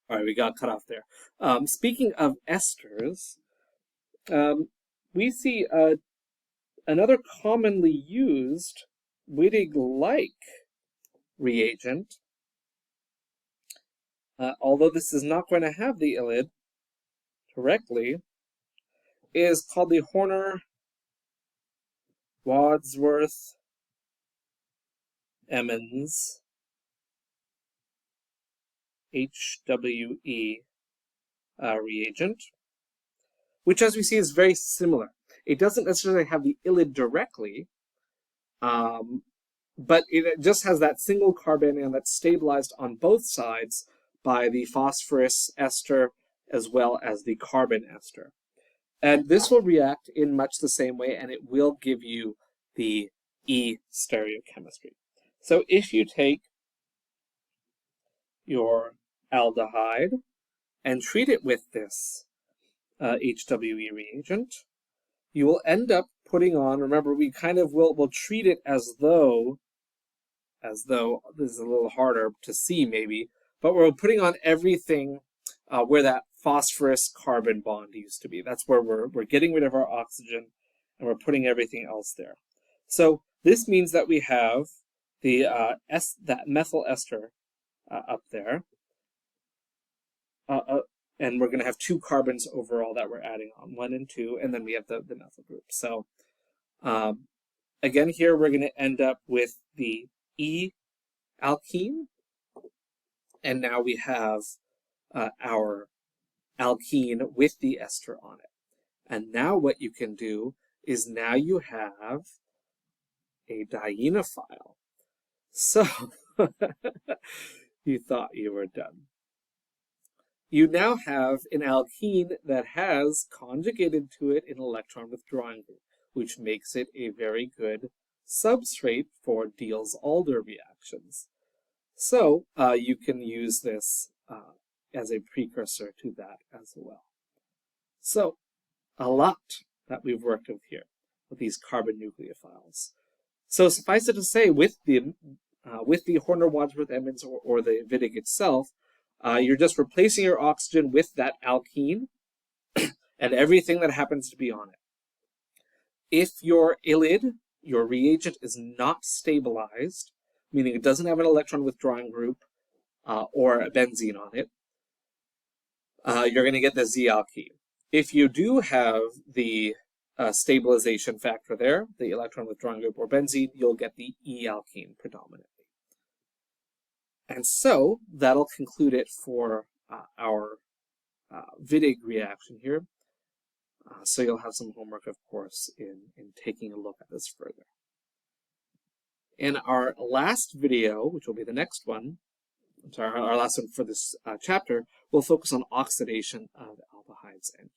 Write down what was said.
All right, we got cut off there. Speaking of esters, we see another commonly used Wittig-like reagent, although this is not going to have the ylid directly, is called the Horner-Wadsworth-Emmons HWE reagent, which, as we see, is very similar. It doesn't necessarily have the ylid directly, but it just has that single carbon and that's stabilized on both sides by the phosphorus ester as well as the carbon ester. And this will react in much the same way, and it will give you the E stereochemistry. So if you take your aldehyde and treat it with this HWE reagent, you will end up putting on, remember, we kind of will treat it as though this is a little harder to see maybe, but we're putting on everything where that phosphorus carbon bond used to be. That's where we're getting rid of our oxygen and we're putting everything else there. So this means that we have the that methyl ester up there, and we're going to have two carbons overall that we're adding on, 1 and 2, and then we have the methyl group. So again, here we're going to end up with the E alkene, and now we have our alkene with the ester on it. And now what you can do is now you have a dienophile. So you thought you were done. You now have an alkene that has conjugated to it an electron withdrawing group, which makes it a very good substrate for Diels-Alder reactions. So you can use this as a precursor to that as well. So a lot that we've worked with here with these carbon nucleophiles. So suffice it to say, with the Horner-Wadsworth-Emmons or the Wittig itself, you're just replacing your oxygen with that alkene and everything that happens to be on it. If your ylid, your reagent, is not stabilized, meaning it doesn't have an electron withdrawing group or a benzene on it, you're going to get the Z-alkene. If you do have the stabilization factor there, the electron withdrawing group or benzene, you'll get the E-alkene predominantly. And so that'll conclude it for our Wittig reaction here. So you'll have some homework, of course, in taking a look at this further. In our last video, which will be the next one, our last one for this chapter, we'll focus on oxidation of aldehydes and